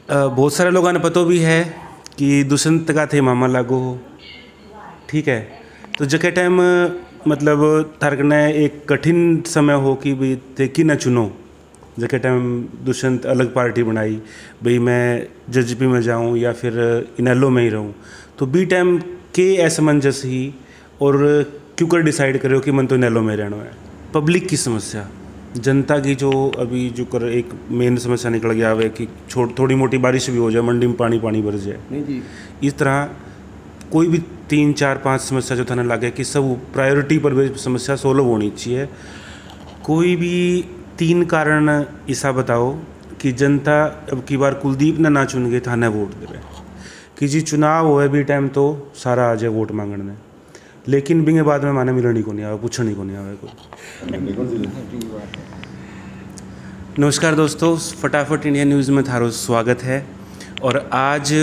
बहुत सारे लोगों ने पता भी है कि दुष्यंत का थे मामा लागू हो, ठीक है। तो जके टाइम मतलब थारक ने एक कठिन समय हो कि भाई थे कि न चुनो, जके टाइम दुष्यंत अलग पार्टी बनाई भाई मैं जेजेपी में जाऊं या फिर इनेलो में ही रहूं, तो बी टाइम के असमंजस ही और क्यों कर डिसाइड करो कि मन तो इनेलो में रहना है। पब्लिक की समस्या, जनता की जो अभी जो कर एक मेन समस्या निकल गया है कि थोड़ी मोटी बारिश भी हो जाए मंडी में पानी पानी भर जाए, नहीं जी, इस तरह कोई भी 3 4 5 समस्या जो थाने लगे कि सब प्रायोरिटी पर भी समस्या सोल्व होनी चाहिए। कोई भी 3 कारण ऐसा बताओ कि जनता अब की बार कुलदीप ने ना चुन गए थाने वोट देवे, कि जी चुनाव हो भी टाइम तो सारा आ जाए वोट मांगने, लेकिन बिंगे बाद में माने मिलनी को नहीं आवे, पूछनी को नहीं आवे कोई। नमस्कार दोस्तों, फटाफट इंडिया न्यूज़ में थारो स्वागत है। और आज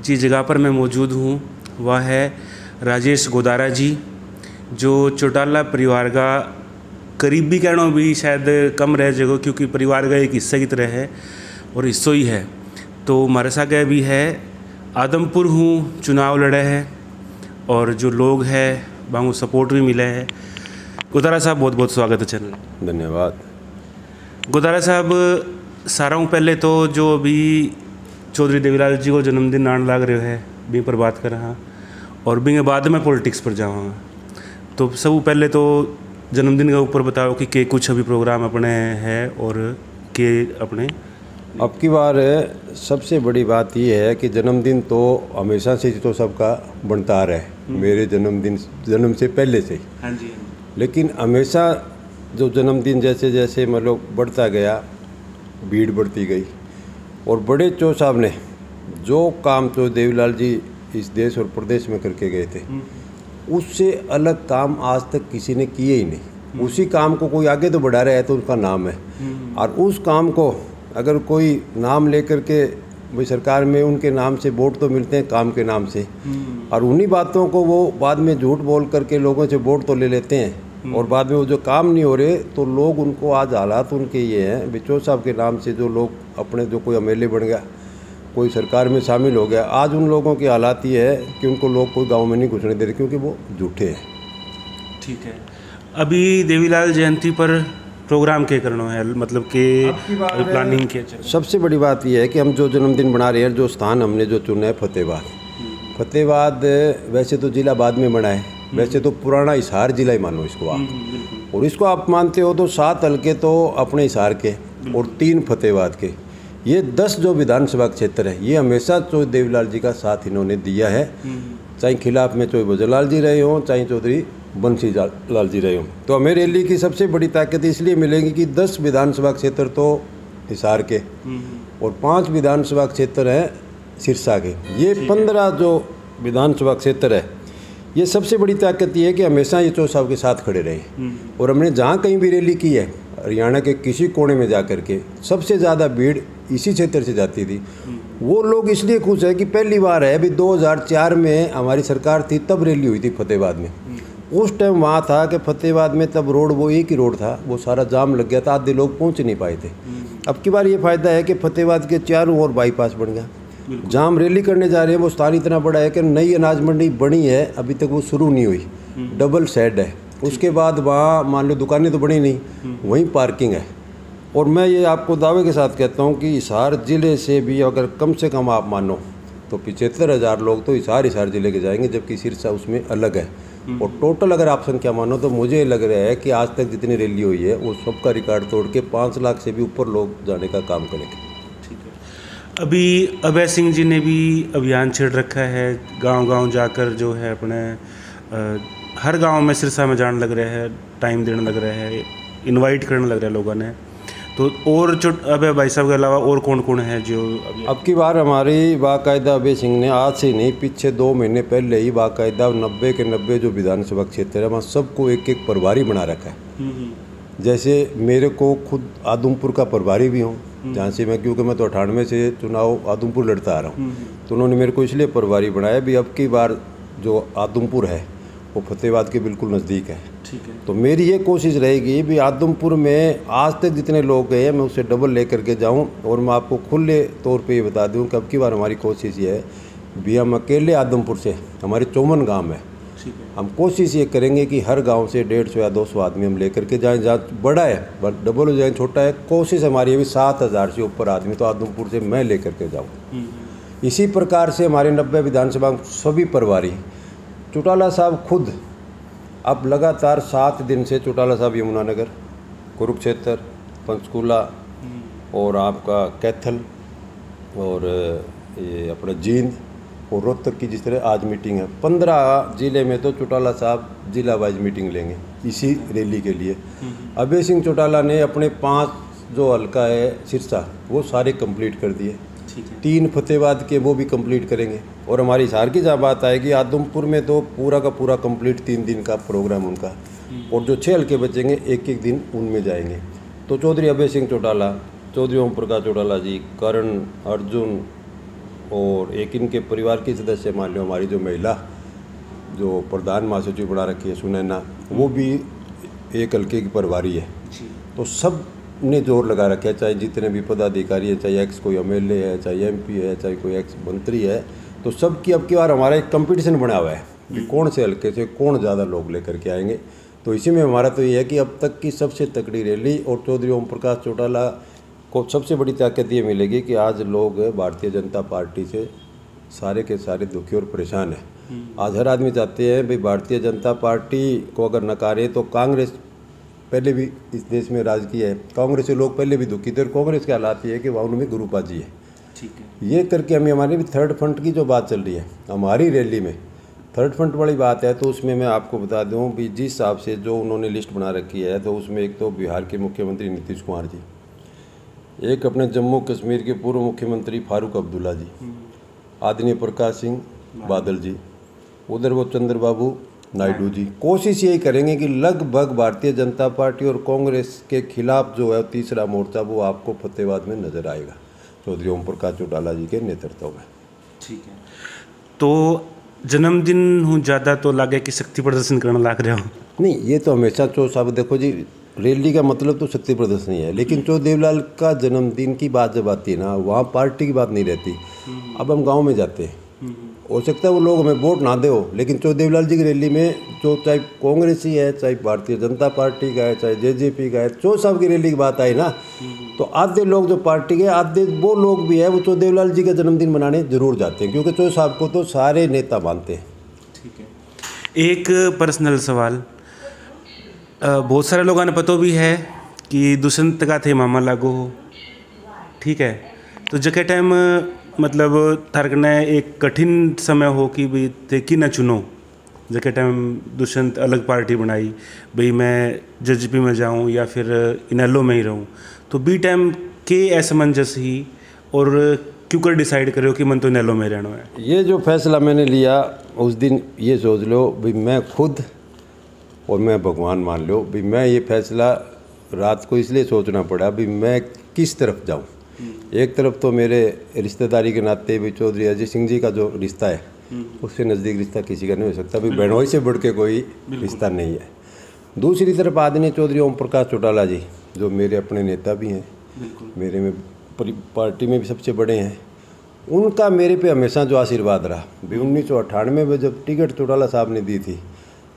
जिस जगह पर मैं मौजूद हूँ वह है राजेश गोदारा जी, जो चौटाला परिवार का करीबी कहना भी शायद कम रह जाएगा, क्योंकि परिवार का एक हिस्सा की तरह है और हिस्सों ही है। तो हमारे साथ भी है, आदमपुर हूँ चुनाव लड़े हैं और जो लोग हैं वहाँ सपोर्ट भी मिले है। गोदारा साहब बहुत बहुत स्वागत है चैनल। धन्यवाद। गोदारा साहब, सारा पहले तो जो अभी चौधरी देवीलाल जी को जन्मदिन आने लग रहे है बी पर बात कर रहा, और बी बाद में पॉलिटिक्स पर जाऊँगा। तो सब पहले तो जन्मदिन के ऊपर बताओ कि कुछ अभी प्रोग्राम अपने हैं और के अपने अब की बार सबसे बड़ी बात यह है कि जन्मदिन तो हमेशा से तो सबका बनता रहा है, मेरे जन्म से पहले से ही। हाँ जी। लेकिन हमेशा जो जन्मदिन जैसे जैसे मतलब बढ़ता गया, भीड़ बढ़ती गई, और बड़े चौ साहब ने जो काम तो देवीलाल जी इस देश और प्रदेश में करके गए थे, उससे अलग काम आज तक किसी ने किए ही नहीं। उसी काम को कोई आगे तो बढ़ा रहा है तो उसका नाम है, और उस काम को अगर कोई नाम लेकर के भाई सरकार में उनके नाम से वोट तो मिलते हैं काम के नाम से, और उन्हीं बातों को वो बाद में झूठ बोल करके लोगों से वोट तो ले लेते हैं, और बाद में वो जो काम नहीं हो रहे तो लोग उनको आज हालात उनके ये हैं बिचो साहब के नाम से जो लोग अपने जो कोई एमएलए बन गया, कोई सरकार में शामिल हो गया, आज उन लोगों की हालात ये है कि उनको लोग कोई गांव में नहीं घुसने दे रहे क्योंकि वो झूठे हैं। ठीक है। अभी देवीलाल जयंती पर प्रोग्राम क्या करना है, मतलब के प्लानिंग क्या चल? सबसे बड़ी बात यह है कि हम जो जन्मदिन बना रहे हैं, जो स्थान हमने जो चुना है फतेहाबाद वैसे तो जिला बाद में बना है, वैसे तो पुराना हिसार जिला ही मानो इसको आप, और इसको आप मानते हो तो 7 हल्के तो अपने हिसार के और 3 फतेहाबाद के, ये 10 जो विधानसभा क्षेत्र है, ये हमेशा चौधरी देवीलाल जी का साथ इन्होंने दिया है, चाहे खिलाफ में चौधरी भजनलाल जी रहे हों, चाहे चौधरी बंसी लाल जी रहे हों। तो हमें रैली की सबसे बड़ी ताकत इसलिए मिलेगी कि 10 विधानसभा क्षेत्र तो हिसार के और 5 विधानसभा क्षेत्र हैं सिरसा के, ये 15 जो विधानसभा क्षेत्र है, ये सबसे बड़ी ताकत ये है कि हमेशा ये चौ साहब के साथ खड़े रहे। और हमने जहाँ कहीं भी रैली की है हरियाणा के किसी कोने में जा कर के सबसे ज़्यादा भीड़ इसी क्षेत्र से जाती थी। वो लोग इसलिए खुश है कि पहली बार है, अभी 2004 में हमारी सरकार थी तब रैली हुई थी फतेहाबाद में। उस टाइम वहाँ था कि फतेहाबाद में तब रोड वो एक ही रोड था, वो सारा जाम लग गया था, आधे लोग पहुँच नहीं पाए थे। अब की बार ये फ़ायदा है कि फतेहाबाद के चारों ओर बाईपास बन गया, जहाँ हम रैली करने जा रहे हैं वो स्थान इतना बड़ा है कि नई अनाज मंडी बनी है, अभी तक वो शुरू नहीं हुई, डबल शेड है, उसके बाद वहाँ मान लो दुकानें तो बनी नहीं, वहीं पार्किंग है। और मैं ये आपको दावे के साथ कहता हूँ कि हिसार ज़िले से भी अगर कम से कम आप मानो तो 75,000 लोग तो हिसार ज़िले के जाएंगे, जबकि सिरसा उसमें अलग है। और टोटल अगर आप संख्या मानो तो मुझे लग रहा है कि आज तक जितनी रैली हुई है वो सबका रिकॉर्ड तोड़ के 5 लाख से भी ऊपर लोग जाने का काम करेंगे। ठीक है। अभी अभय सिंह जी ने भी अभियान छेड़ रखा है, गांव-गांव जाकर जो है अपने हर गांव में सिरसा में जाने लग रहे हैं, टाइम देने लग रहे हैं, इनवाइट करने लग रहे हैं लोगों ने। तो और जो अभय भाई साहब के अलावा और कौन कौन है जो अब की बार हमारी बाकायदा अभय सिंह ने आज से नहीं पीछे 2 महीने पहले ही बाकायदा 90 के 90 जो विधानसभा क्षेत्र है वहाँ सबको एक एक प्रभारी बना रखा है। जैसे मेरे को खुद आदमपुर का प्रभारी भी हूँ, जहाँ से मैं, क्योंकि मैं तो 98 से चुनाव आदमपुर लड़ता आ रहा हूँ, तो उन्होंने मेरे को इसलिए प्रभारी बनाया भी अब की बार जो आदमपुर है वो फतेहाबाद के बिल्कुल नज़दीक है। ठीक है। तो मेरी ये कोशिश रहेगी भी आदमपुर में आज तक जितने लोग गए हैं मैं उससे डबल लेकर के जाऊं। और मैं आपको खुले तौर पे ये बता दूं कि अब की बार हमारी कोशिश ये है भी हम अकेले आदमपुर से, हमारे 54 गांव है, ठीक है। हम कोशिश ये करेंगे कि हर गांव से 150 या 200 आदमी हम लेकर के जाएं। जहाँ बड़ा है डबल हो जाए, छोटा है, कोशिश हमारी अभी 7000 से ऊपर आदमी तो आदमपुर से मैं लेकर के जाऊँ। इसी प्रकार से हमारे 90 विधानसभा सभी प्रभारी, चौटाला साहब खुद अब लगातार 7 दिन से चौटाला साहब यमुनानगर, कुरुक्षेत्र, पंचकूला और आपका कैथल और ये अपना जींद और रोहतक की जिस तरह आज मीटिंग है, 15 जिले में तो चौटाला साहब जिला वाइज मीटिंग लेंगे इसी रैली के लिए। अभय सिंह चौटाला ने अपने 5 जो हल्का है सिरसा वो सारे कंप्लीट कर दिए, 3 फतेहाबाद के वो भी कंप्लीट करेंगे। और हमारी हिसार की जहाँ बात आएगी आदमपुर में तो पूरा का पूरा कंप्लीट 3 दिन का प्रोग्राम उनका, और जो 6 हल्के बचेंगे एक एक दिन उनमें जाएंगे। तो चौधरी अभय सिंह चौटाला, चौधरी ओम प्रकाश चौटाला जी, करण, अर्जुन और एक इनके परिवार की सदस्य मान लो हमारी जो महिला जो प्रधान महासचिव बना रखी है सुनैना, वो भी एक हल्के की प्रभारी है। तो सब ने जोर लगा रखा है, चाहे जितने भी पदाधिकारी है, चाहे एक्स कोई एमएलए है, चाहे एमपी है, चाहे कोई एक्स मंत्री है, तो सबकी अब की बार हमारा एक कंपटीशन बना हुआ है कि कौन से हल्के से कौन ज़्यादा लोग लेकर के आएंगे। तो इसी में हमारा तो ये है कि अब तक की सबसे तकड़ी रैली और चौधरी ओम प्रकाश चौटाला को सबसे बड़ी ताकत ये मिलेगी कि आज लोग भारतीय जनता पार्टी से सारे के सारे दुखी और परेशान हैं। आज हर आदमी चाहते हैं भाई भारतीय जनता पार्टी को अगर नकारे तो कांग्रेस पहले भी इस देश में राज किया है, कांग्रेस के लोग पहले भी दुखी थे और कांग्रेस के हालात ये है कि वहाँ उनमें गुरुबाजी है। ठीक है। ये करके हमें हमारी भी थर्ड फ्रंट की जो बात चल रही है हमारी रैली में, थर्ड फ्रंट वाली बात है, तो उसमें मैं आपको बता दूं भी जिस हिसाब से जो उन्होंने लिस्ट बना रखी है, तो उसमें एक तो बिहार के मुख्यमंत्री नीतीश कुमार जी, एक अपने जम्मू कश्मीर के पूर्व मुख्यमंत्री फारूक अब्दुल्ला जी, आदरणीय प्रकाश सिंह बादल जी, उधर वो चंद्रबाबू नायडू जी। कोशिश यही करेंगे कि लगभग भारतीय जनता पार्टी और कांग्रेस के खिलाफ जो है तीसरा मोर्चा वो आपको फतेहाबाद में नजर आएगा चौधरी ओम प्रकाश चौटाला जी के नेतृत्व में। ठीक है। तो जन्मदिन हूँ ज़्यादा तो लागे कि शक्ति प्रदर्शन करना लाग रहा हूँ? नहीं, ये तो हमेशा साहब देखो जी, रैली का मतलब तो शक्ति प्रदर्शन ही है, लेकिन देवलाल का जन्मदिन की बात जब आती है ना, वहाँ पार्टी की बात नहीं रहती। अब हम गांव में जाते हैं, हो सकता है वो लोग हमें वोट ना दे हो, लेकिन देवलाल जी की रैली में जो चाहे कांग्रेस ही है, चाहे भारतीय जनता पार्टी का है, चाहे जेजेपी का है, साहब की रैली की बात आई ना, तो आधे लोग जो पार्टी के, आधे वो लोग भी है वो देवलाल जी का जन्मदिन मनाने जरूर जाते हैं, क्योंकि साहब को तो सारे नेता मानते हैं। ठीक है। एक पर्सनल सवाल, बहुत सारे लोगों ने पता भी है कि दुष्यंत का थे मामा लागू हो, ठीक है, तो जके टाइम मतलब थारकने एक कठिन समय हो कि भाई थे कि न चुनो, जके टाइम दुष्यंत अलग पार्टी बनाई भाई मैं जेजेपी में जाऊं या फिर इनेलो में ही रहूं, तो बी टाइम के असमंजस ही और क्यों कर डिसाइड करो कि मन तो इनेलो में रहना है? ये जो फैसला मैंने लिया उस दिन ये सोच लो भाई मैं खुद और मैं भगवान मान लो भी मैं ये फैसला रात को इसलिए सोचना पड़ा भी मैं किस तरफ जाऊं। एक तरफ तो मेरे रिश्तेदारी के नाते भी चौधरी अजय सिंह जी का जो रिश्ता है उससे नज़दीक रिश्ता किसी का नहीं हो सकता, भी बहनोई से बढ़ के कोई रिश्ता नहीं है। दूसरी तरफ आदरणीय चौधरी ओम प्रकाश चौटाला जी जो मेरे अपने नेता भी हैं, मेरे में पार्टी में भी सबसे बड़े हैं, उनका मेरे पे हमेशा जो आशीर्वाद रहा भी 1998 में जब टिकट चौटाला साहब ने दी थी,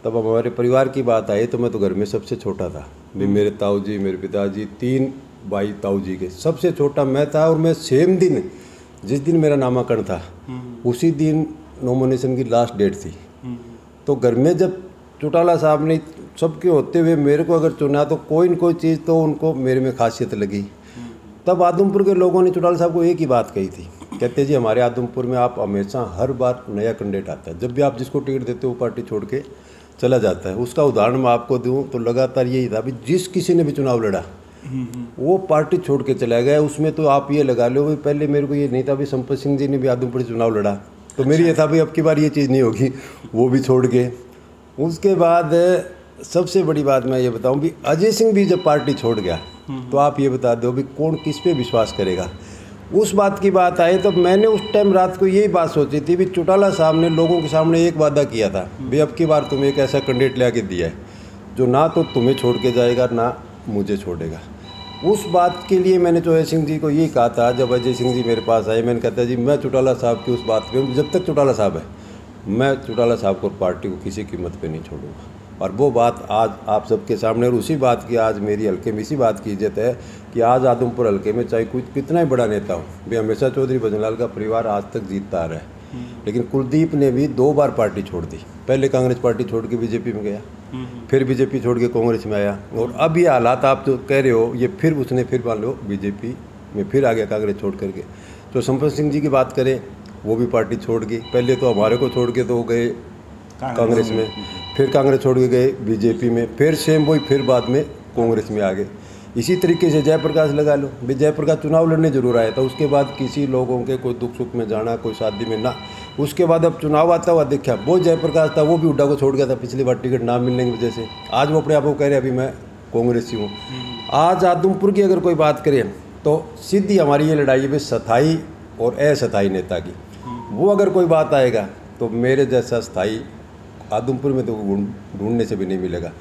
तब हमारे परिवार की बात आई तो मैं तो घर में सबसे छोटा था, भी मेरे ताऊ जी, मेरे पिताजी, 3 भाई ताऊ जी के, सबसे छोटा मैं था। और मैं सेम दिन जिस दिन मेरा नामांकन था उसी दिन नॉमिनेशन की लास्ट डेट थी। तो घर में जब चौटाला साहब ने सबके होते हुए मेरे को अगर चुना तो कोई न कोई चीज़ तो उनको मेरे में खासियत लगी। तब आदमपुर के लोगों ने चौटाला साहब को एक ही बात कही थी, कहते जी हमारे आदमपुर में आप हमेशा हर बार नया कैंडिडेट आता है, जब भी आप जिसको टिकट देते हो वो पार्टी छोड़ के चला जाता है। उसका उदाहरण मैं आपको दूं तो लगातार यही था भी जिस किसी ने भी चुनाव लड़ा वो पार्टी छोड़ के चला गया। उसमें तो आप ये लगा लो भाई, पहले मेरे को ये नहीं था भी संपत सिंह जी ने भी आदमपुर से चुनाव लड़ा, तो मेरी ये था भाई अब की बार ये चीज़ नहीं होगी, वो भी छोड़ गए। उसके बाद सबसे बड़ी बात मैं ये बताऊं भी अजय सिंह भी जब पार्टी छोड़ गया तो आप ये बता दो भी कौन किस पे विश्वास करेगा। उस बात की बात आई तो मैंने उस टाइम रात को यही बात सोची थी भी चौटाला साहब ने लोगों के सामने एक वादा किया था भी अब की बार तुम्हें एक ऐसा कैंडिडेट ला के दिया है जो ना तो तुम्हें छोड़ के जाएगा ना मुझे छोड़ेगा। उस बात के लिए मैंने अजय सिंह जी को ये कहा था, जब अजय सिंह जी मेरे पास आए, मैंने कहता जी मैं चौटाला साहब की उस बात पे, जब तक चौटाला साहब है मैं चौटाला साहब को पार्टी को किसी कीमत पे नहीं छोड़ूंगा। और वो बात आज आप सबके सामने, और उसी बात की आज मेरी हल्के में इसी बात की इज्जत है कि आज आदमपुर हल्के में चाहे कुछ कितना ही बड़ा नेता हो, भी हमेशा चौधरी भजनलाल का परिवार आज तक जीतता आ रहा है। लेकिन कुलदीप ने भी 2 बार पार्टी छोड़ दी। पहले कांग्रेस पार्टी छोड़ के बीजेपी में गया, फिर बीजेपी छोड़ के कांग्रेस में आया, और अब ये हालात आप जो कह रहे हो ये फिर उसने फिर मान लो बीजेपी में फिर आ गया कांग्रेस छोड़ करके। तो संपत सिंह जी की बात करें, वो भी पार्टी छोड़ गई। पहले तो हमारे को छोड़ के तो वो गए कांग्रेस में, फिर कांग्रेस छोड़ के गए बीजेपी में, फिर सेम वही फिर बाद में कांग्रेस में आ गए। इसी तरीके से जयप्रकाश लगा लो, भाई जयप्रकाश चुनाव लड़ने जरूर आया था, उसके बाद किसी लोगों के कोई दुख सुख में जाना, कोई शादी में ना, उसके बाद अब चुनाव आता हुआ देखा, वो जयप्रकाश था वो भी हुड्डा को छोड़ गया था पिछली बार टिकट ना मिलने की वजह से। आज वो अपने आप को कह रहे अभी मैं कांग्रेसी हूँ। आज आदमपुर की अगर कोई बात करें तो सीधी हमारी ये लड़ाई है स्थायी और अस्थायी नेता की। वो अगर कोई बात आएगा तो मेरे जैसा स्थायी आदमपुर में तो ढूंढने से भी नहीं मिलेगा।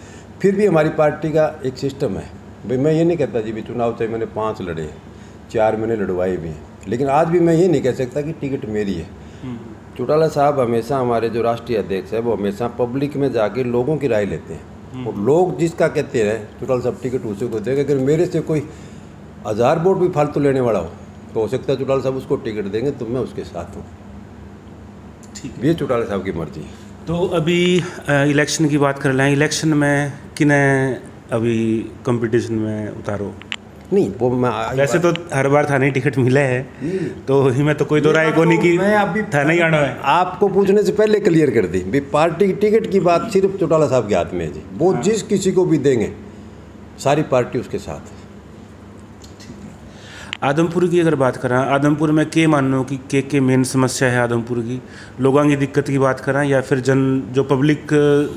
फिर भी हमारी पार्टी का एक सिस्टम है, भाई मैं ये नहीं कहता जी भी चुनाव चाहे मैंने 5 लड़े हैं, 4 मैंने लड़वाए भी हैं, लेकिन आज भी मैं ये नहीं कह सकता कि टिकट मेरी है। चौटाला साहब हमेशा, हमारे जो राष्ट्रीय अध्यक्ष है, वो हमेशा पब्लिक में जाके लोगों की राय लेते हैं, और लोग जिसका कहते हैं चौटाला साहब टिकट उसी को देंगे। अगर मेरे से कोई 1000 वोट भी फालतू लेने वाला हो सकता है चौटाला साहब उसको टिकट देंगे, तो मैं उसके साथ हूँ। ठीक है, ये चौटाला साहब की मर्जी है। तो अभी इलेक्शन की बात कर लें, इलेक्शन में किन्हें अभी कंपटीशन में उतारो? नहीं वो मैं वैसे तो हर बार थाने टिकट मिला है, तो हिमें तो कोई दो राय को नहीं की थाने ही आना है। आपको पूछने से पहले क्लियर कर दी भी पार्टी की टिकट की बात सिर्फ चौटाला साहब के हाथ में है जी। वो जिस किसी को भी देंगे सारी पार्टी उसके साथ है। आदमपुर की अगर बात करें, आदमपुर में के मानो कि के मेन समस्या है आदमपुर की, लोगों की दिक्कत की बात करें या फिर जो पब्लिक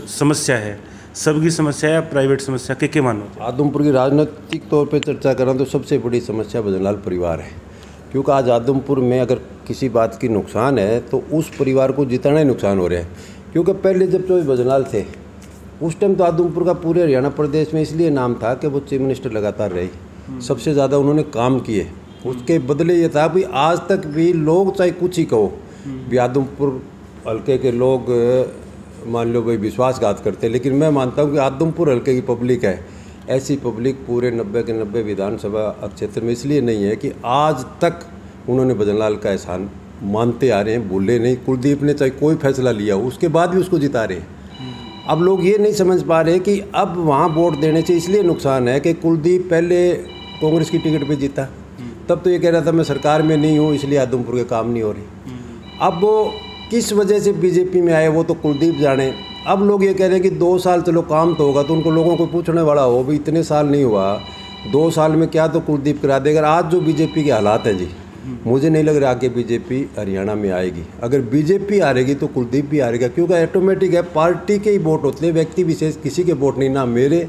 समस्या है, सबकी समस्या या प्राइवेट समस्या, के मानो? आदमपुर की राजनीतिक तौर पे चर्चा करें तो सबसे बड़ी समस्या भजनलाल परिवार है, क्योंकि आज आदमपुर में अगर किसी बात की नुकसान है तो उस परिवार को जितना ही नुकसान हो रहा है। क्योंकि पहले जब चौधरी भजनलाल थे उस टाइम तो आदमपुर का पूरे हरियाणा प्रदेश में इसलिए नाम था कि वो चीफ मिनिस्टर लगातार रही, सबसे ज़्यादा उन्होंने काम किए। उसके बदले ये था भी आज तक भी लोग चाहे कुछ ही कहो, भी आदमपुर हल्के के लोग मान लो भाई विश्वासघात करते, लेकिन मैं मानता हूँ कि आदमपुर हल्के की पब्लिक है, ऐसी पब्लिक पूरे 90 के 90 विधानसभा क्षेत्र में इसलिए नहीं है कि आज तक उन्होंने भजनलाल का एहसान मानते आ रहे हैं, भूले नहीं। कुलदीप ने चाहे कोई फैसला लिया उसके बाद भी उसको जिता रहे हैं। अब लोग ये नहीं समझ पा रहे कि अब वहाँ वोट देने से इसलिए नुकसान है कि कुलदीप पहले कांग्रेस की टिकट पे जीता, तब तो ये कह रहा था मैं सरकार में नहीं हूँ इसलिए आदमपुर के काम नहीं हो रही। अब वो किस वजह से बीजेपी में आए वो तो कुलदीप जाने। अब लोग ये कह रहे हैं कि 2 साल चलो काम तो होगा, तो उनको लोगों को पूछने वाला हो भी इतने साल नहीं हुआ, 2 साल में क्या तो कुलदीप करा देगा। आज जो बीजेपी के हालात हैं जी, मुझे नहीं लग रहा आगे बीजेपी हरियाणा में आएगी। अगर बीजेपी हारेगी तो कुलदीप भी हारेगा, क्योंकि ऑटोमेटिक है, पार्टी के ही वोट होते हैं, व्यक्ति विशेष किसी के वोट नहीं, ना मेरे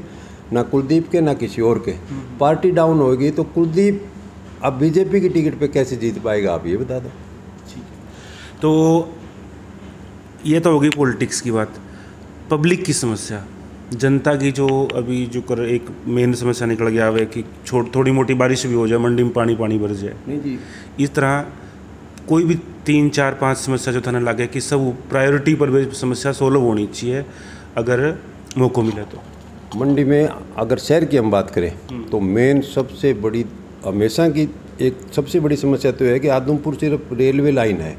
ना कुलदीप के ना किसी और के। पार्टी डाउन होगी तो कुलदीप अब बीजेपी की टिकट पे कैसे जीत पाएगा, आप ये बता दो। तो ये तो होगी पॉलिटिक्स की बात। पब्लिक की समस्या, जनता की जो अभी जो कर एक मेन समस्या निकल गया है कि थोड़ी मोटी बारिश भी हो जाए मंडी में पानी भर जाए, नहीं जी, इस तरह कोई भी 3, 4, 5 समस्या जो थाने लगे कि सब प्रायोरिटी पर समस्या सोल्व होनी चाहिए अगर मौका मिले तो। मंडी में अगर शहर की हम बात करें तो मेन सबसे बड़ी हमेशा की एक सबसे बड़ी समस्या तो है कि आदमपुर सिर्फ रेलवे लाइन है,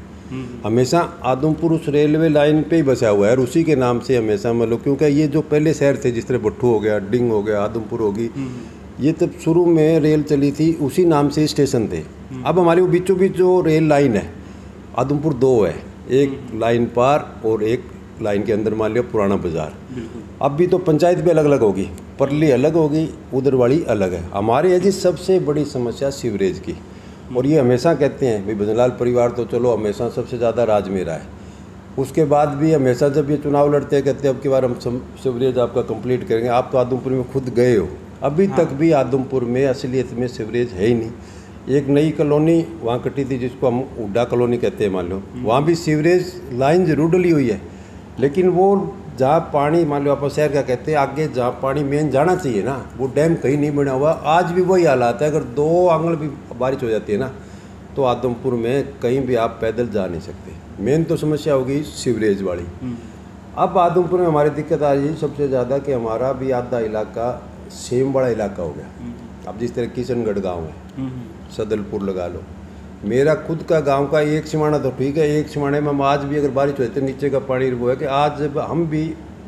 हमेशा आदमपुर उस रेलवे लाइन पे ही बसा हुआ है और उसी के नाम से हमेशा मतलब, क्योंकि ये जो पहले शहर थे जिस तरह भट्टू हो गया, डिंग हो गया, आदमपुर होगी, ये तब शुरू में रेल चली थी उसी नाम से स्टेशन थे। अब हमारे वो बीचों बीच जो रेल लाइन है आदमपुर 2 है, एक लाइन पार और एक लाइन के अंदर मान लिया पुराना बाजार। अब भी तो पंचायत भी अलग अलग होगी, परली अलग होगी, उधरवाड़ी अलग है। हमारे यहाँ जी सबसे बड़ी समस्या सीवरेज की, और ये हमेशा कहते हैं भाई भजनलाल परिवार तो चलो हमेशा सबसे ज़्यादा राज में रहा है, उसके बाद भी हमेशा जब ये चुनाव लड़ते हैं कहते हैं अब की बार हम सीवरेज आपका कंप्लीट करेंगे। आप तो आदमपुर में खुद गए हो, अभी तक भी आदमपुर में असलियत में सीवरेज है ही नहीं। एक नई कॉलोनी वहाँ कटी थी जिसको हम उड्डा कॉलोनी कहते हैं मान लो, वहाँ भी सीवरेज लाइन जरूर डली हुई है, लेकिन वो जहाँ पानी मान लो आप शहर का कहते हैं, आगे जहाँ पानी मेन जाना चाहिए ना, वो डैम कहीं नहीं बना हुआ। आज भी वही हालात है, अगर 2 आंगन भी बारिश हो जाती है ना तो आदमपुर में कहीं भी आप पैदल जा नहीं सकते। मेन तो समस्या होगी सीवरेज वाली। अब आदमपुर में हमारी दिक्कत आ रही है सबसे ज़्यादा कि हमारा भी आधा इलाका सेम बड़ा इलाका हो गया। अब जिस तरह किशनगढ़ गांव है, सदलपुर लगा लो, मेरा खुद का गांव का एक सिमाना तो ठीक है, एक सिमाने में हम आज भी अगर बारिश होती है नीचे का पानी वो है कि आज हम भी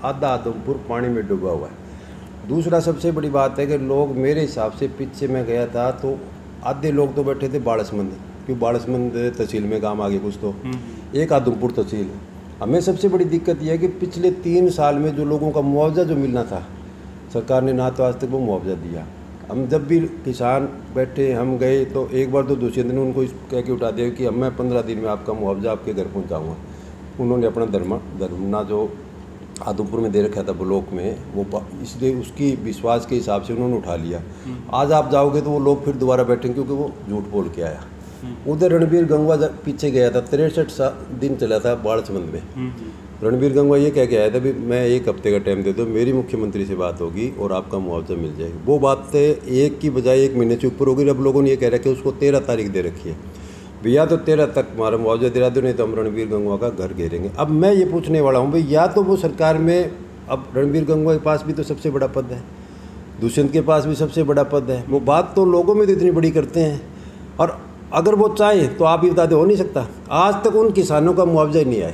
आधा आदमपुर पानी में डूबा हुआ है। दूसरा सबसे बड़ी बात है कि लोग, मेरे हिसाब से पीछे मैं गया था तो आधे लोग तो बैठे थे बाड़समंद, क्योंकि बाड़समंद तहसील में काम आगे कुछ तो एक आदमपुर तहसील है। हमें सबसे बड़ी दिक्कत यह है कि पिछले 3 साल में जो लोगों का मुआवजा जो मिलना था, सरकार ने ना तो आज तक वो मुआवजा दिया। हम जब भी किसान बैठे, हम गए तो एक बार तो दूसरे दिन उनको कह के उठा दिया कि अब मैं 15 दिन में आपका मुआवजा आपके घर पहुंचाऊंगा। उन्होंने अपना धर्मना जो आदमपुर में दे रखा था ब्लॉक में, वो इसलिए उसकी विश्वास के हिसाब से उन्होंने उठा लिया। आज आप जाओगे तो वो लोग फिर दोबारा बैठेंगे क्योंकि वो झूठ बोल के आया। उधर रणबीर गंगवा पीछे गया था, 63 दिन चला था बाड़समंद में। रणबीर गंगवा ये कह के आया था भी मैं 1 हफ्ते का टाइम दे दो, मेरी मुख्यमंत्री से बात होगी और आपका मुआवजा मिल जाएगी। वो बात एक की बजाय 1 महीने से ऊपर होगी। अब लोगों ने ये कह रहा है कि उसको 13 तारीख दे रखी है, भैया तो 13 तक हमारा मुआवजा दिला दो, नहीं तो हम रणबीर गंगवा का घर घेरेंगे। अब मैं ये पूछने वाला हूँ भाई, या तो वो सरकार में, अब रणबीर गंगवा के पास भी तो सबसे बड़ा पद है, दुष्यंत के पास भी सबसे बड़ा पद है, वो बात तो लोगों में तो इतनी बड़ी करते हैं, और अगर वो चाहे तो आप ये बता दो, हो नहीं सकता। आज तक उन किसानों का मुआवजा ही नहीं आया।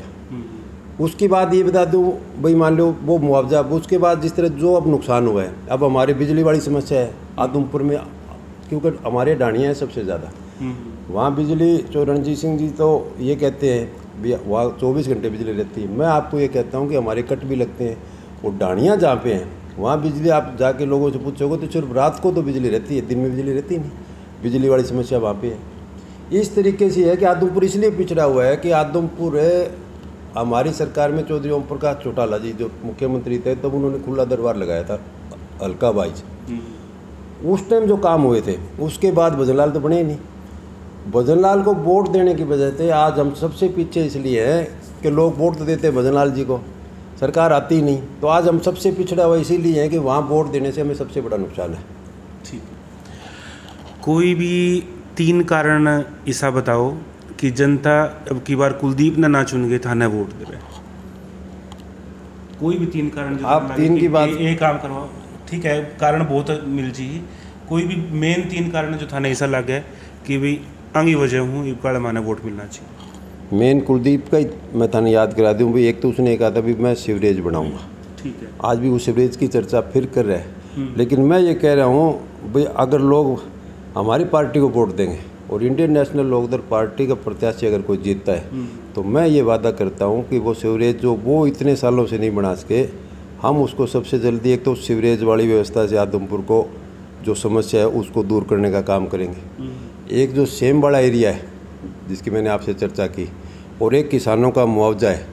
उसकी बात ये बता दूँ भाई, मान लो वो मुआवजा, उसके बाद जिस तरह जो अब नुकसान हुआ है, अब हमारी बिजली वाली समस्या है आदमपुर में, क्योंकि हमारे डाणियाँ हैं सबसे ज़्यादा, वहाँ बिजली जो रणजीत सिंह जी तो ये कहते हैं भैया वहाँ 24 घंटे बिजली रहती है। मैं आपको ये कहता हूँ कि हमारे कट भी लगते हैं, और डाणियाँ जहाँ पे हैं वहाँ बिजली आप जाके लोगों से पूछोगे तो सिर्फ रात को तो बिजली रहती है, दिन में बिजली रहती नहीं। बिजली वाली समस्या वहाँ पे है। इस तरीके से है कि आदमपुर इसलिए पिछड़ा हुआ है कि आदमपुर हमारी सरकार में चौधरी ओम प्रकाश चौटाला जी जो मुख्यमंत्री थे, तब उन्होंने खुला दरबार लगाया था हल्का बाइज। उस टाइम जो काम हुए थे, उसके बाद भजनलाल तो बने ही नहीं। भजनलाल को वोट देने की वजह से आज हम सबसे पीछे इसलिए हैं कि लोग वोट तो देते हैं भजनलाल जी को, सरकार आती ही नहीं। तो आज हम सबसे पिछड़ा हुआ इसीलिए है कि वहाँ वोट देने से हमें सबसे बड़ा नुकसान है। ठीक, कोई भी 3 कारण ऐसा बताओ कि जनता अब की बार कुलदीप ना चुन गए थाने वोट देवे। कोई भी 3 कारण जो आप 3 की बात एक काम करवाओ, ठीक है, कारण बहुत मिल जी, कोई भी मेन 3 कारण जो थाने ऐसा लगे कि भाई आंगी वजह हूँ ये काल माने वोट मिलना चाहिए। मेन कुलदीप का ही मैं थाने याद करा दूँ भाई। एक तो उसने कहा था भी मैं सीवरेज बनाऊंगा, ठीक है, आज भी वो सीवरेज की चर्चा फिर कर रहा है। लेकिन मैं ये कह रहा हूँ भाई, अगर लोग हमारी पार्टी को वोट देंगे और इंडियन नेशनल लोकदल पार्टी का प्रत्याशी अगर कोई जीतता है, तो मैं ये वादा करता हूँ कि वो सीवरेज जो वो इतने सालों से नहीं बना सके, हम उसको सबसे जल्दी, एक तो सीवरेज वाली व्यवस्था से आदमपुर को जो समस्या है उसको दूर करने का काम करेंगे। एक जो सेम वाला एरिया है जिसकी मैंने आपसे चर्चा की, और एक किसानों का मुआवजा है,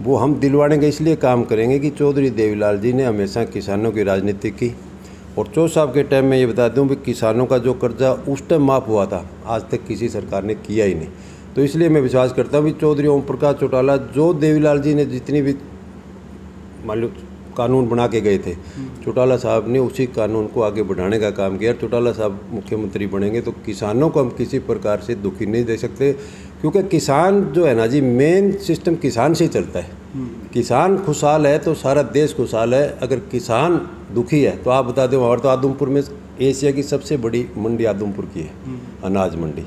वो हम दिलवाने का इसलिए काम करेंगे कि चौधरी देवीलाल जी ने हमेशा किसानों की राजनीति की। और चौधरी साहब के टाइम में ये बता दूं भी, किसानों का जो कर्जा उस टाइम माफ़ हुआ था, आज तक किसी सरकार ने किया ही नहीं। तो इसलिए मैं विश्वास करता हूँ कि चौधरी ओम प्रकाश चौटाला, जो देवीलाल जी ने जितनी भी मान लो कानून बना के गए थे, चौटाला साहब ने उसी कानून को आगे बढ़ाने का काम किया। चौटाला साहब मुख्यमंत्री बनेंगे तो किसानों को हम किसी प्रकार से दुखी नहीं दे सकते, क्योंकि किसान जो है ना जी, मेन सिस्टम किसान से ही चलता है। किसान खुशहाल है तो सारा देश खुशहाल है। अगर किसान दुखी है तो आप बता दें, और तो आदमपुर में एशिया की सबसे बड़ी मंडी आदमपुर की है, अनाज मंडी।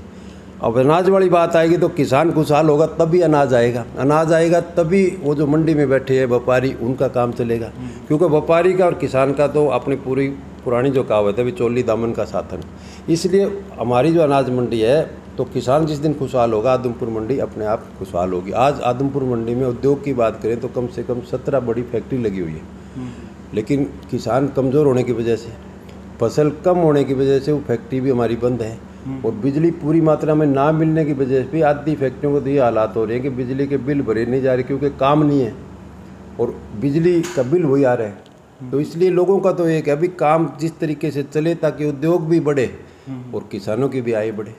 अब अनाज वाली बात आएगी तो किसान खुशहाल होगा तभी अनाज आएगा, अनाज आएगा तभी वो जो मंडी में बैठे हैं व्यापारी, उनका काम चलेगा। क्योंकि व्यापारी का और किसान का तो अपनी पूरी पुरानी जो कहावत है, चोली दामन का साधन। इसलिए हमारी जो अनाज मंडी है, तो किसान जिस दिन खुशहाल होगा, आदमपुर मंडी अपने आप खुशहाल होगी। आज आदमपुर मंडी में उद्योग की बात करें तो कम से कम 17 बड़ी फैक्ट्री लगी हुई है, लेकिन किसान कमज़ोर होने की वजह से, फसल कम होने की वजह से वो फैक्ट्री भी हमारी बंद है। और बिजली पूरी मात्रा में ना मिलने की वजह से भी आधी फैक्ट्रियों को तो ये हालात हो रहे हैं कि बिजली के बिल भरे नहीं जा रहे, क्योंकि काम नहीं है और बिजली का बिल वही आ रहा है। तो इसलिए लोगों का तो एक है अभी काम जिस तरीके से चले ताकि उद्योग भी बढ़े और किसानों की भी आय बढ़े।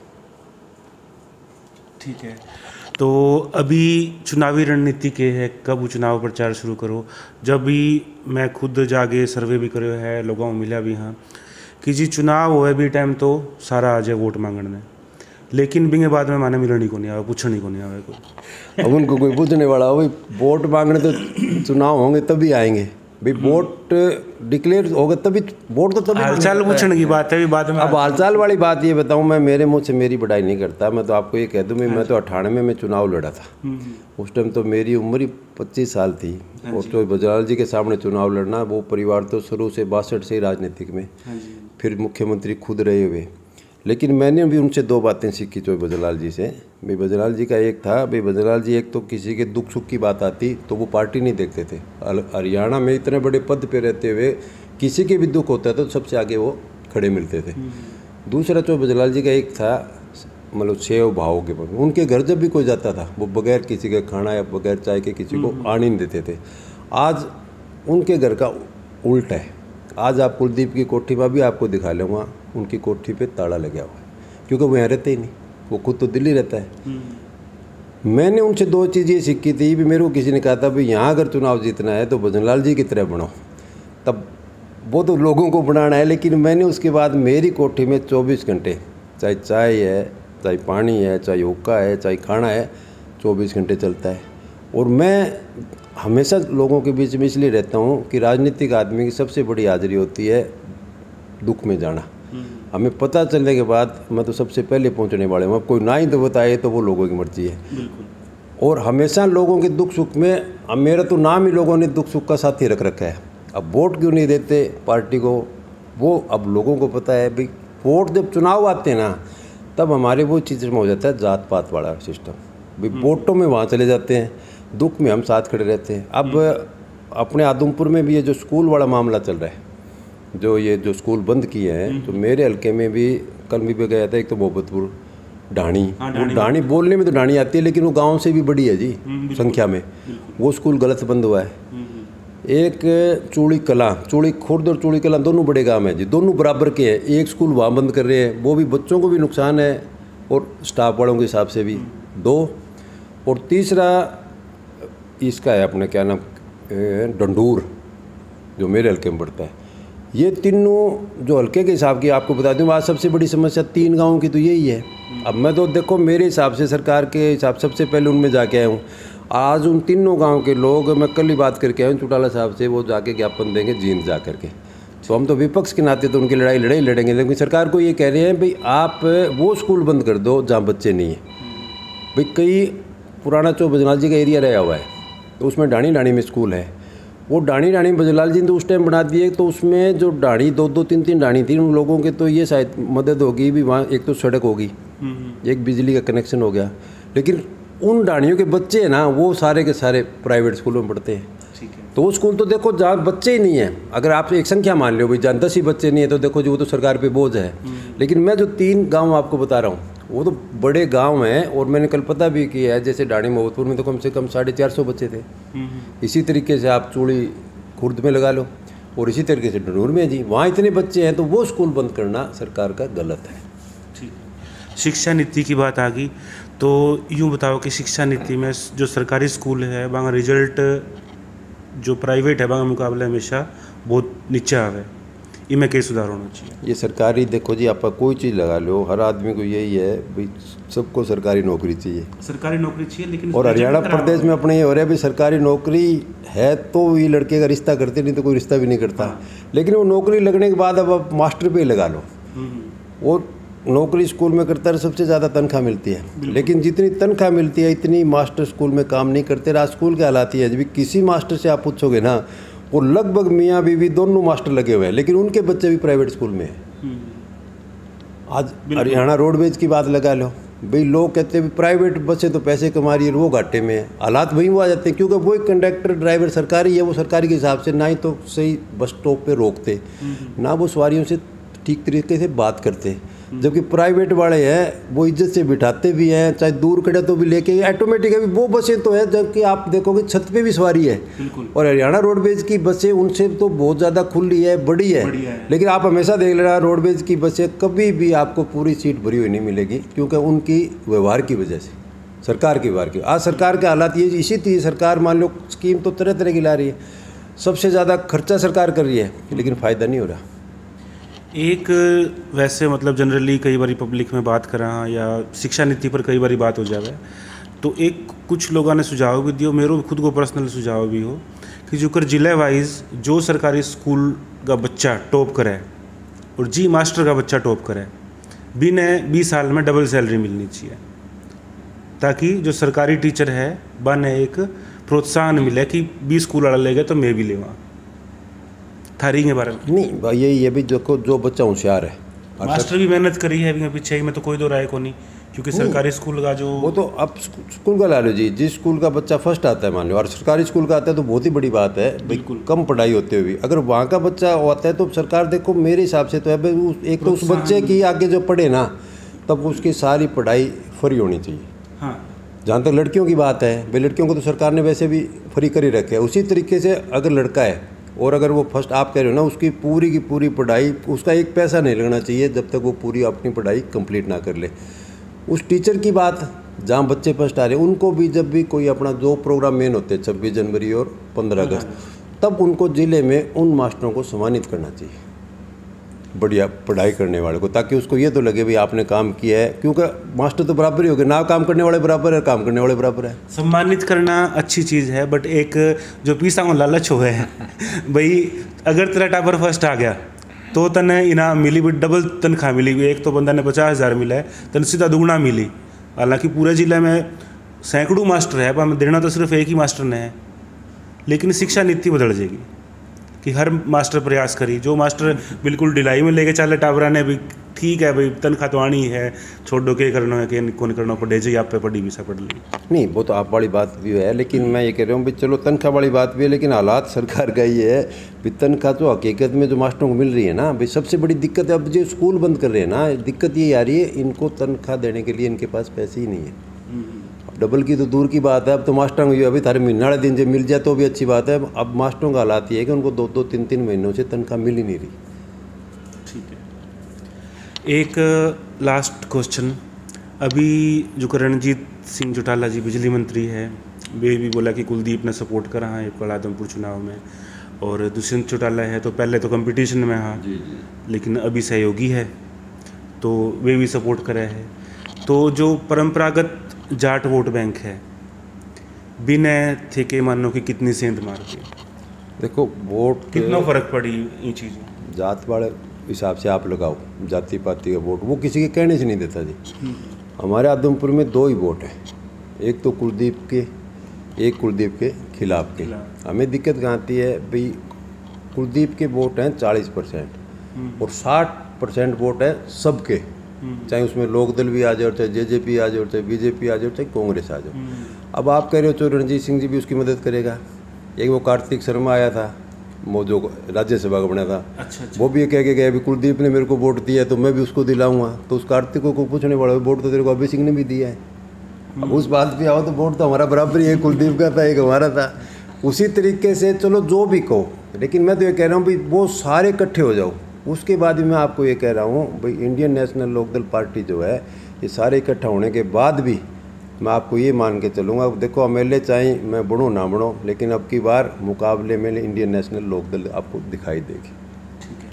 ठीक है। तो अभी चुनावी रणनीति के है, कब चुनाव प्रचार शुरू करो? जब भी मैं खुद जाके सर्वे भी करो है, लोगों को मिला भी हाँ कि जी चुनाव हो भी टाइम तो सारा आ जाए वोट मांगने, लेकिन बिंगे बाद में माने मिलनी को नहीं आवे, पूछने को नहीं आवे कोई। अब उनको कोई पूछने वाला हो भाई, वोट मांगने तो चुनाव होंगे तभी आएंगे भाई, वोट डिक्लेयर होगा तभी, वोट तो तभी हालचाल पूछने की बात है भी बाद में। अब हालचाल वाली बात ये बताऊं, मैं मेरे मुंह से मेरी बढ़ाई नहीं करता, मैं तो आपको ये कह दूं मैं तो 98 में चुनाव लड़ा था। उस टाइम तो मेरी उम्र ही 25 साल थी, और तो बजराल जी के सामने चुनाव लड़ना, वो परिवार तो शुरू से 62 से ही राजनीतिक में, फिर मुख्यमंत्री खुद रहे हुए। लेकिन मैंने भी उनसे दो बातें सीखी चोई बजरलाल जी से। भाई बजरलाल जी का एक था, भाई बजरलाल जी एक तो किसी के दुख सुख की बात आती तो वो पार्टी नहीं देखते थे। हरियाणा में इतने बड़े पद पे रहते हुए किसी के भी दुख होता था तो सबसे आगे वो खड़े मिलते थे। दूसरा चोई बजरलाल जी का एक था, मतलब सेव भाव के पर उनके घर जब भी कोई जाता था वो बगैर किसी का खाना या बगैर चाय के किसी को आने नहीं देते थे। आज उनके घर का उल्टा है। आज आप कुलदीप की कोठी में भी आपको दिखा लूँगा, उनकी कोठी पे ताला लगा हुआ है, क्योंकि वो यहाँ रहते ही नहीं, वो खुद तो दिल्ली रहता है। मैंने उनसे दो चीज़ ये सीखी थी भी, मेरे को किसी ने कहा था भी यहाँ अगर चुनाव जीतना है तो भजनलाल जी की तरह बनो, तब वो तो लोगों को बनाना है। लेकिन मैंने उसके बाद मेरी कोठी में 24 घंटे चाहे चाय है, चाहे पानी है, चाहे हुक्का है, चाहे खाना है, 24 घंटे चलता है। और मैं हमेशा लोगों के बीच में इसलिए रहता हूँ कि राजनीतिक आदमी की सबसे बड़ी हाजिरी होती है दुख में जाना। हमें पता चलने के बाद मैं तो सबसे पहले पहुँचने वाले हूँ। अब कोई ना ही तो बताए तो वो लोगों की मर्जी है। और हमेशा लोगों के दुख सुख में, अब मेरा तो नाम ही लोगों ने दुख सुख का साथी रख रखा है। अब वोट क्यों नहीं देते पार्टी को, वो अब लोगों को पता है भाई, वोट जब चुनाव आते हैं ना तब हमारे वो चीज़ में हो जाता है जात पात वाला सिस्टम। भाई वोटों में वहाँ चले जाते हैं, दुख में हम साथ खड़े रहते हैं। अब अपने आदमपुर में भी ये जो स्कूल वाला मामला चल रहा है, जो ये जो स्कूल बंद किए हैं, तो मेरे हल्के में भी कल भी गया था, एक तो मोहब्बतपुर ढाणी, ढाणी बोलने में तो ढाणी आती है लेकिन वो गांव से भी बड़ी है जी संख्या में, वो स्कूल गलत बंद हुआ है। एक चूड़ी कला, चूड़ी खुर्द और चूड़ी कला दोनों बड़े गांव हैं जी, दोनों बराबर के हैं। एक स्कूल वहाँ बंद कर रहे हैं, वो भी बच्चों को भी नुकसान है और स्टाफ वालों के हिसाब से भी। दो, और तीसरा इसका है अपने क्या नाम, डंडूर, जो मेरे हल्के में पड़ता है। ये तीनों जो हल्के के हिसाब की आपको बता दूँ, आज सबसे बड़ी समस्या 3 गाँवों की तो यही है। अब मैं तो देखो मेरे हिसाब से, सरकार के हिसाब सबसे पहले उनमें जाके आया हूँ। आज उन तीनों गांव के लोग, मैं कल ही बात करके आया हूँ चौटाला साहब से, वो जाके ज्ञापन देंगे जींद जा करके। तो हम तो विपक्ष के नाते तो उनकी लड़ाई लड़ेंगे, लेकिन सरकार को ये कह रहे हैं भाई आप वो स्कूल बंद कर दो जहाँ बच्चे नहीं हैं। भाई कई पुराना चौक बजरलाल जी का एरिया रहा हुआ है, तो उसमें ढाणी में स्कूल है। वो ढाणी बजरलाल जी ने तो उस टाइम बना दिए, तो उसमें जो ढाणी 2-2, 3-3 ढाणी थी, उन लोगों के तो ये शायद मदद होगी भी, वहाँ एक तो सड़क होगी, एक बिजली का कनेक्शन हो गया। लेकिन उन ढाणियों के बच्चे हैं ना, वो सारे के सारे प्राइवेट स्कूलों में पढ़ते हैं। तो वो स्कूल तो देखो जहाँ बच्चे ही नहीं है, अगर आप एक संख्या मान लो भाई जहाँ 10 ही बच्चे नहीं है तो देखो जी वो तो सरकार पे बोझ है। लेकिन मैं जो 3 गांव आपको बता रहा हूँ वो तो बड़े गांव हैं, और मैंने कल पता भी किया है, जैसे ढाणी मोहब्बतपुर में तो कम से कम 450 बच्चे थे। इसी तरीके से आप चूड़ी खुर्द में लगा लो, और इसी तरीके से डनूर में जी, वहाँ इतने बच्चे हैं, तो वो स्कूल बंद करना सरकार का गलत है। शिक्षा नीति की बात आ गई, तो यूँ बताओ कि शिक्षा नीति में जो सरकारी स्कूल है वहाँ रिजल्ट जो प्राइवेट है वहाँ मुकाबले हमेशा बहुत नीचे आवे, इनमें कई सुधार होना चाहिए। ये सरकारी, देखो जी आप कोई चीज़ लगा लो, हर आदमी को यही है भाई सबको सरकारी नौकरी चाहिए, सरकारी नौकरी चाहिए। लेकिन और हरियाणा प्रदेश में अपने ये हो रहा है भाई सरकारी नौकरी है तो ये लड़के का रिश्ता करते, नहीं तो कोई रिश्ता भी नहीं करता। लेकिन वो नौकरी लगने के बाद अब आप मास्टर पे लगा लो, वो नौकरी स्कूल में करता है सबसे ज़्यादा तनख्वाह मिलती है, लेकिन जितनी तनख्वाह मिलती है इतनी मास्टर स्कूल में काम नहीं करते। आज स्कूल के हालात है जब किसी मास्टर से आप पूछोगे ना, वो लगभग मियाँ बीवी दोनों मास्टर लगे हुए हैं, लेकिन उनके बच्चे भी प्राइवेट स्कूल में हैं। आज हरियाणा रोडवेज की बात लगा लो, भाई लोग कहते हैं प्राइवेट बसें तो पैसे कमा रही है, वो घाटे में है। हालात वहीं वो आ जाते हैं, क्योंकि वो एक कंडक्टर ड्राइवर सरकारी है, वो सरकारी के हिसाब से ना ही तो सही बस स्टॉप पे रोकते, ना वो सवारियों से ठीक तरीके से बात करते। जबकि प्राइवेट वाले हैं वो इज्जत से बिठाते भी हैं, चाहे दूर खड़े तो भी लेके ऑटोमेटिक अभी वो बसें तो है, जबकि आप देखोगे छत पे भी सवारी है। और हरियाणा रोडवेज की बसें उनसे तो बहुत ज़्यादा खुली है, बड़ी है। लेकिन आप हमेशा देख लेना रोडवेज की बसें कभी भी आपको पूरी सीट भरी हुई नहीं मिलेगी, क्योंकि उनकी व्यवहार की वजह से सरकार की बार की। आज सरकार के हालात ये इसी सरकार मान लो स्कीम तो तरह तरह की ला रही है, सबसे ज़्यादा खर्चा सरकार कर रही है, लेकिन फ़ायदा नहीं हो रहा। एक वैसे मतलब जनरली कई बार पब्लिक में बात करा या शिक्षा नीति पर कई बार बात हो जाए तो एक कुछ लोगों ने सुझाव भी दियो, मेरे खुद को पर्सनल सुझाव भी हो कि जो कर जिले वाइज जो सरकारी स्कूल का बच्चा टॉप करे और जी मास्टर का बच्चा टॉप करे बिना 20 साल में डबल सैलरी मिलनी चाहिए, ताकि जो सरकारी टीचर है बने एक प्रोत्साहन मिले कि 20 स्कूल वाला ले गए तो मैं भी लेवा। थारी के बारे में नहीं, ये भी देखो, जो बच्चा होशियार है, मास्टर भी मेहनत करी है अभी पीछे ही में तो कोई दो राय को नहीं, क्योंकि सरकारी स्कूल का जो वो तो अब स्कूल का ला लो जी, जिस स्कूल का बच्चा फर्स्ट आता है मान लो और सरकारी स्कूल का आता है तो बहुत ही बड़ी बात है, बिल्कुल कम पढ़ाई होते हुए अगर वहाँ का बच्चा आता है तो सरकार देखो मेरे हिसाब से तो है एक तो उस बच्चे की आगे जो पढ़े ना तब उसकी सारी पढ़ाई फ्री होनी चाहिए। हाँ, जहाँ तक लड़कियों की बात है भाई लड़कियों को तो सरकार ने वैसे भी फ्री कर ही रखे है, उसी तरीके से अगर लड़का है और अगर वो फर्स्ट आप कह रहे हो ना उसकी पूरी की पूरी पढ़ाई उसका एक पैसा नहीं लगना चाहिए जब तक वो पूरी अपनी पढ़ाई कंप्लीट ना कर ले। उस टीचर की बात जहाँ बच्चे फर्स्ट आ रहे हैं उनको भी जब भी कोई अपना जो प्रोग्राम मेन होते हैं 26 जनवरी और 15 अगस्त तब उनको ज़िले में उन मास्टरों को सम्मानित करना चाहिए, बढ़िया पढ़ाई करने वाले को, ताकि उसको ये तो लगे भाई आपने काम किया है, क्योंकि मास्टर तो बराबर ही हो गए ना, काम करने वाले बराबर है, काम करने वाले बराबर है। सम्मानित करना अच्छी चीज़ है, बट एक जो पीसा में लालच हो है भाई अगर तेरा टापर फर्स्ट आ गया तो तने इनाम मिली भी, डबल तनख्वाह मिली भी, एक तो बंदा ने 50,000 मिला है तन सीधा दुगना मिली। हालांकि पूरे ज़िले में सैकड़ों मास्टर है पर देना तो सिर्फ एक ही मास्टर ने है, लेकिन शिक्षा नीति बदल जाएगी कि हर मास्टर प्रयास करी, जो मास्टर बिल्कुल ढिलाई में लेके चले टावरा ने भी ठीक है भाई तनख्वाह तो आनी है, छोड़ो के करना है कि कौन करना पड़े जी आप पे पड़ी भी सा पड़ ली। नहीं वो तो आप वाली बात भी है, लेकिन मैं ये कह रहा हूँ भाई चलो तनख्वाह वाली बात भी है, लेकिन हालात सरकार का ये है कि तनख्वाह तो हकीकत में जो मास्टरों को मिल रही है ना भाई सबसे बड़ी दिक्कत है, अब जो स्कूल बंद कर रहे हैं ना दिक्कत ये आ रही है इनको तनख्वाह देने के लिए इनके पास पैसे ही नहीं है। अब डबल की तो दूर की बात है, अब तो मास्टरों को अभी थारे महीने वाले दिन जब मिल जाए तो भी अच्छी बात है, अब मास्टरों का हालात ये है कि उनको 2-2, 3-3 महीनों से तनख्वाह मिल ही नहीं रही। ठीक है, एक लास्ट क्वेश्चन, अभी जो रणजीत सिंह चौटाला जी बिजली मंत्री है वे भी बोला कि कुलदीप ने सपोर्ट करा है एक आदमपुर चुनाव में, और दुष्यंत चौटाला है तो पहले तो कंपटीशन में हाँ लेकिन अभी सहयोगी है तो वे भी सपोर्ट करे है। तो जो परंपरागत जाट वोट बैंक है बिना थे के मानो कि कितनी सेंध मार के देखो वोट कितना फर्क पड़ी ये चीज़ जात वाले हिसाब से आप लगाओ, जाति पाति का वोट वो किसी के कहने से नहीं देता जी। हमारे आदमपुर में 2 ही वोट हैं, एक तो कुलदीप के, एक कुलदीप के खिलाफ के। हमें दिक्कत कहाँ आती है भाई कुलदीप के वोट हैं 40% और 60% वोट है सबके, चाहे उसमें लोकदल भी आ जाए और चाहे जेजेपी आ जाए और चाहे बीजेपी आ जाए और चाहे कांग्रेस आ जाए। अब आप कह रहे हो तो रणजीत सिंह जी भी उसकी मदद करेगा, एक वो कार्तिक शर्मा आया था वो जो राज्यसभा का बना था, अच्छा। वो भी कह के गया अभी कुलदीप ने मेरे को वोट दिया तो मैं भी उसको दिलाऊंगा, तो उस कार्तिक को पूछने वाला वोट तो तेरे को अभय सिंह ने भी दिया है। अब उस बात पे आओ तो वोट तो हमारा बराबर ही है, कुलदीप का था एक हमारा था। उसी तरीके से चलो जो भी कहो, लेकिन मैं तो ये कह रहा हूँ भाई वो सारे इकट्ठे हो जाओ। उसके बाद भी मैं आपको ये कह रहा हूँ भाई इंडियन नेशनल लोकदल पार्टी जो है ये सारे इकट्ठा होने के बाद भी मैं आपको ये मान के चलूँगा, देखो एमएलए चाहे मैं बढ़ूँ ना बढ़ूँ लेकिन अब की बार मुकाबले में इंडियन नेशनल लोकदल आपको दिखाई देगी। ठीक है,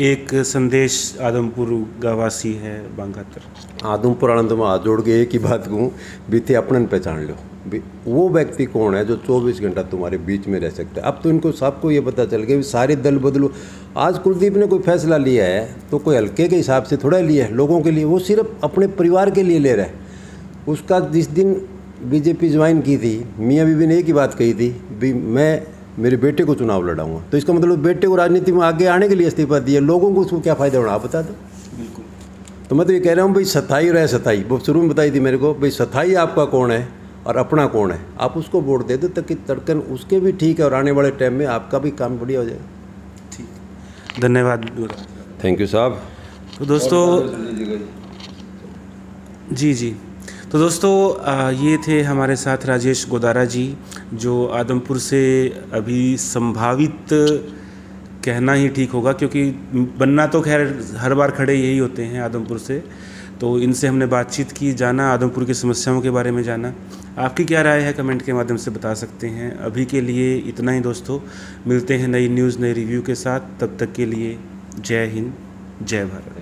एक संदेश आदमपुर गावासी है बांगातर आदमपुर आनंद में हाथ जोड़ के एक ही बात कहूँ, बीते अपनन पहचान लो, वो व्यक्ति कौन है जो 24 घंटा तुम्हारे बीच में रह सकता है। अब तो इनको सबको ये पता चल गया सारे दल बदलो। आज कुलदीप ने कोई फैसला लिया है तो कोई हल्के के हिसाब से थोड़ा लिया है लोगों के लिए, वो सिर्फ अपने परिवार के लिए ले रहा है। उसका जिस दिन बीजेपी ज्वाइन की थी मियाँ बीबी ने एक ही बात कही थी भी मैं मेरे बेटे को चुनाव लड़ाऊंगा, तो इसका मतलब बेटे को राजनीति में आगे आने के लिए इस्तीफा दिया, लोगों को उसको क्या फ़ायदा होना आप बता दो। बिल्कुल, तो मैं तो ये कह रहा हूँ भाई सथाई रहे सथाई, वो शुरू में बताई थी मेरे को भाई सथाई आपका कौन है और अपना कौन है, आप उसको वोट दे दो ताकि तड़कन उसके भी ठीक है और आने वाले टाइम में आपका भी काम बढ़िया हो जाए। ठीक, धन्यवाद। थैंक यू साहब। तो दोस्तों जी तो दोस्तों ये थे हमारे साथ राजेश गोदारा जी जो आदमपुर से अभी संभावित कहना ही ठीक होगा क्योंकि बनना तो खैर हर बार खड़े यही होते हैं आदमपुर से, तो इनसे हमने बातचीत की, जाना, आदमपुर की समस्याओं के बारे में जाना। आपकी क्या राय है कमेंट के माध्यम से बता सकते हैं। अभी के लिए इतना ही दोस्तों, मिलते हैं नई न्यूज़ नए रिव्यू के साथ। तब तक के लिए जय हिंद, जय भारत।